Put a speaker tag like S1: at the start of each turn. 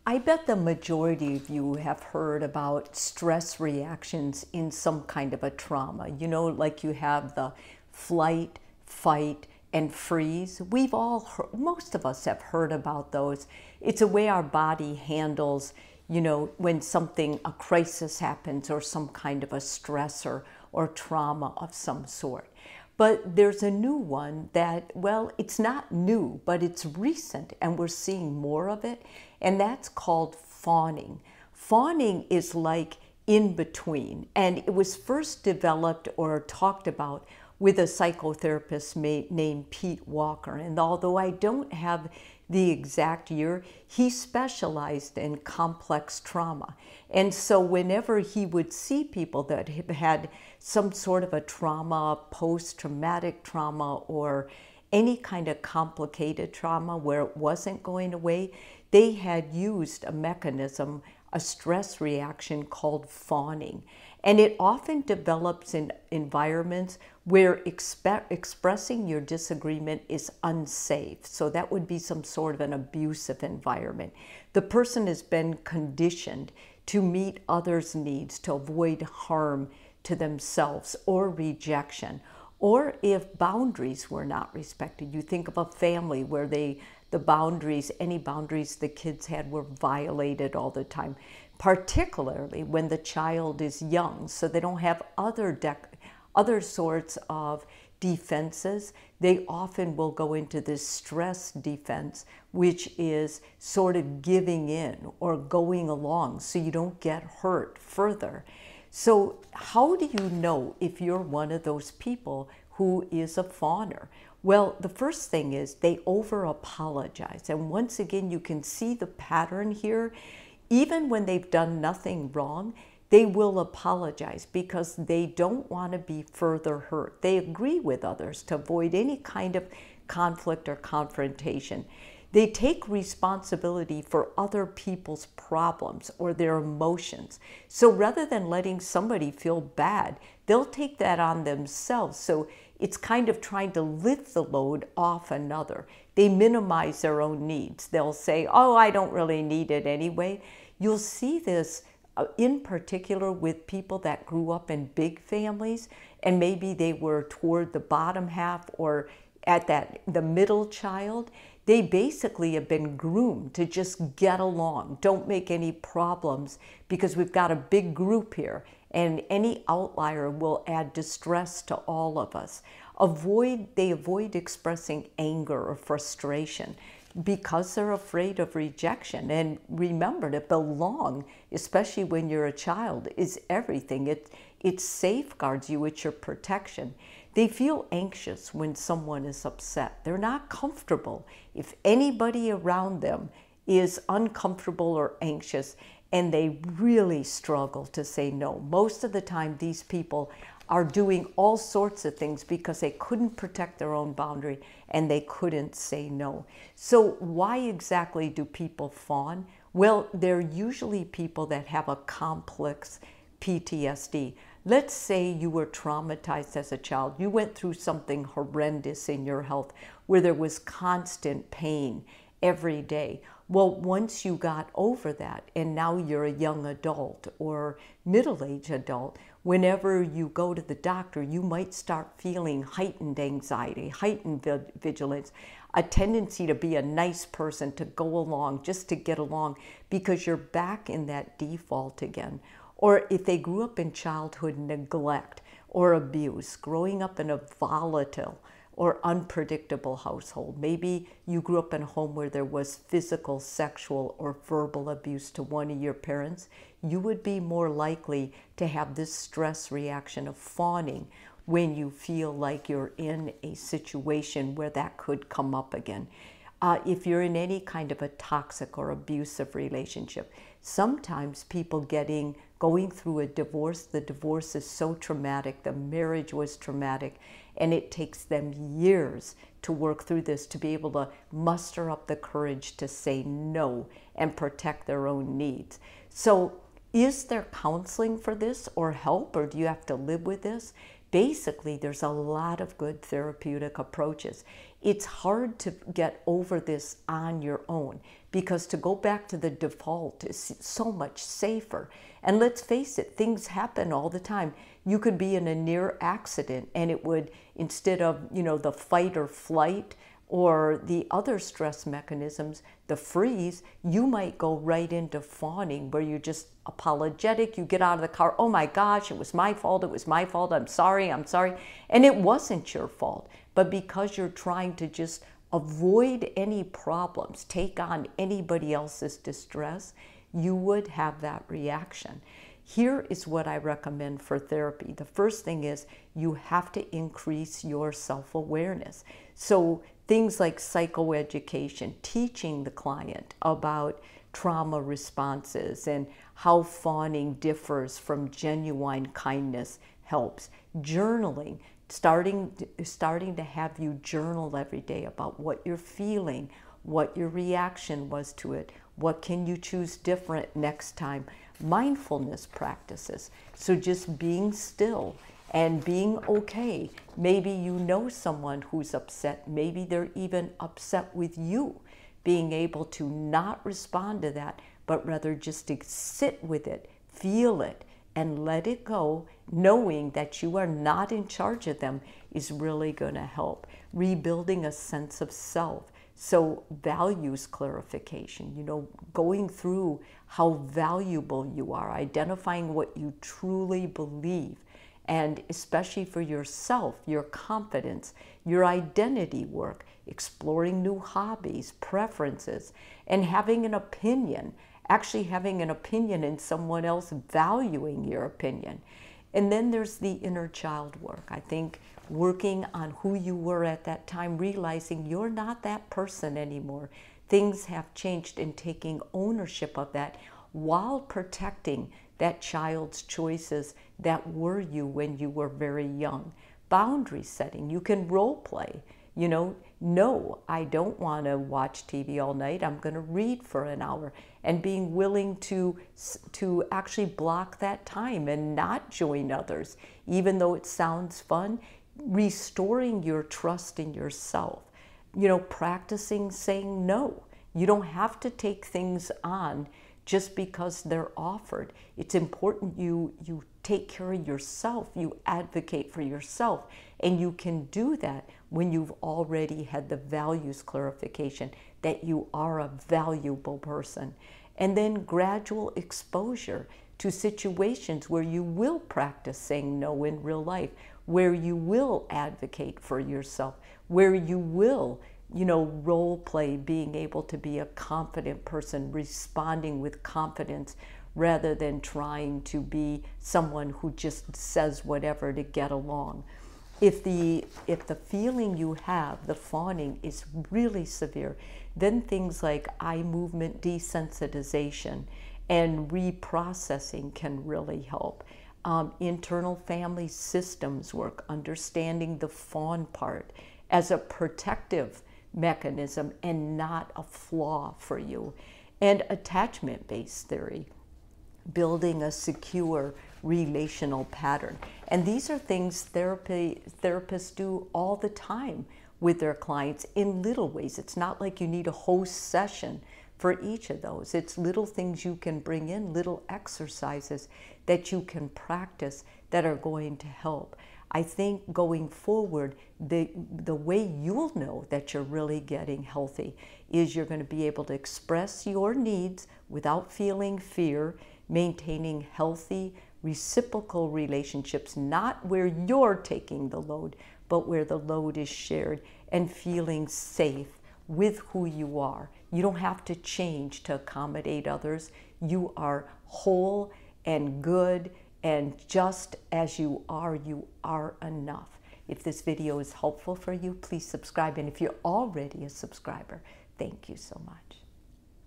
S1: I bet the majority of you have heard about stress reactions in some kind of a trauma. You know, like you have the flight, fight, and freeze. We've all heard, most of us have heard about those. It's a way our body handles, you know, when a crisis happens or some kind of a stressor or trauma of some sort. But there's a new one that, well, it's not new, but it's recent, and we're seeing more of it, and that's called fawning. Fawning is like in between, and it was first developed or talked about with a psychotherapist named Pete Walker. And although I don't have the exact year, he specialized in complex trauma. And so whenever he would see people that have had some sort of a trauma, post-traumatic trauma, or any kind of complicated trauma where it wasn't going away, they had used a mechanism, a stress reaction called fawning. And it often develops in environments where expressing your disagreement is unsafe. So that would be some sort of an abusive environment. The person has been conditioned to meet others' needs, to avoid harm to themselves or rejection. Or if boundaries were not respected, you think of a family where the boundaries, any boundaries the kids had were violated all the time, particularly when the child is young, so they don't have other sorts of defenses. They often will go into this stress defense, which is sort of giving in or going along so you don't get hurt further. So how do you know if you're one of those people who is a fawner? Well, the first thing is they over-apologize. And once again, you can see the pattern here. Even when they've done nothing wrong, they will apologize because they don't want to be further hurt. They agree with others to avoid any kind of conflict or confrontation. They take responsibility for other people's problems or their emotions. So rather than letting somebody feel bad, they'll take that on themselves. So it's kind of trying to lift the load off another. They minimize their own needs. They'll say, oh, I don't really need it anyway. You'll see this in particular with people that grew up in big families, and maybe they were toward the bottom half or at the middle child. They basically have been groomed to just get along, don't make any problems, because we've got a big group here, and any outlier will add distress to all of us. They avoid expressing anger or frustration because they're afraid of rejection. And remember, to belong, especially when you're a child, is everything. It safeguards you, it's your protection. They feel anxious when someone is upset. They're not comfortable if anybody around them is uncomfortable or anxious, and they really struggle to say no. Most of the time, these people are doing all sorts of things because they couldn't protect their own boundary and they couldn't say no. So why exactly do people fawn? Well, they're usually people that have a complex PTSD. Let's say you were traumatized as a child. You went through something horrendous in your health where there was constant pain every day. Well, once you got over that and now you're a young adult or middle-aged adult, whenever you go to the doctor, you might start feeling heightened anxiety, heightened vigilance, a tendency to be a nice person, to go along, just to get along, because you're back in that default again. Or if they grew up in childhood neglect or abuse, growing up in a volatile or unpredictable household. Maybe you grew up in a home where there was physical, sexual, or verbal abuse to one of your parents. You would be more likely to have this stress reaction of fawning when you feel like you're in a situation where that could come up again. If you're in any kind of a toxic or abusive relationship, sometimes people going through a divorce, the divorce is so traumatic, the marriage was traumatic, and it takes them years to work through this to be able to muster up the courage to say no and protect their own needs. So is there counseling for this or help, or do you have to live with this? Basically, there's a lot of good therapeutic approaches. it's hard to get over this on your own, because to go back to the default is so much safer. And let's face it, things happen all the time. You could be in a near accident and it would, instead of, the fight or flight or the other stress mechanisms, the freeze, you might go right into fawning, where you're just apologetic. You get out of the car, oh my gosh, it was my fault, I'm sorry. And it wasn't your fault. But because you're trying to just avoid any problems, take on anybody else's distress, you would have that reaction. Here is what I recommend for therapy. The first thing is you have to increase your self-awareness. So things like psychoeducation, teaching the client about trauma responses and how fawning differs from genuine kindness helps. Journaling, starting to have you journal every day about what you're feeling, what your reaction was to it, what can you choose different next time. Mindfulness practices, so just being still and being okay. Maybe you know someone who's upset, maybe they're even upset with you. Being able to not respond to that, but rather just to sit with it, feel it, and let it go, knowing that you are not in charge of them, is really going to help. Rebuilding a sense of self. So values clarification, going through how valuable you are, identifying what you truly believe, and especially for yourself, your confidence, your identity work, exploring new hobbies, preferences, and having an opinion, actually having an opinion and someone else valuing your opinion. And then there's the inner child work. I think working on who you were at that time, realizing you're not that person anymore. Things have changed, and taking ownership of that while protecting that child's choices that were you when you were very young. Boundary setting, you can role play. No, I don't want to watch TV all night. I'm going to read for an hour, and being willing to actually block that time and not join others, even though it sounds fun. Restoring your trust in yourself, practicing saying no. You don't have to take things on just because they're offered. It's important you take care of yourself, you advocate for yourself, and you can do that when you've already had the values clarification that you are a valuable person. And then gradual exposure to situations where you will practice saying no in real life, where you will advocate for yourself, where you will, role play, being able to be a confident person, responding with confidence, rather than trying to be someone who just says whatever to get along. If the feeling you have, the fawning, is really severe, then things like eye movement desensitization and reprocessing can really help. Internal family systems work, understanding the fawn part as a protective mechanism and not a flaw for you. And attachment-based theory, building a secure relational pattern. And these are things therapists do all the time with their clients in little ways. It's not like you need a whole session for each of those. It's little things you can bring in, little exercises that you can practice that are going to help. I think going forward, the way you'll know that you're really getting healthy is you're going to be able to express your needs without feeling fear, maintaining healthy, reciprocal relationships, not where you're taking the load, but where the load is shared, and feeling safe with who you are. You don't have to change to accommodate others. You are whole and good, and just as you are enough. If this video is helpful for you, please subscribe. And if you're already a subscriber, thank you so much.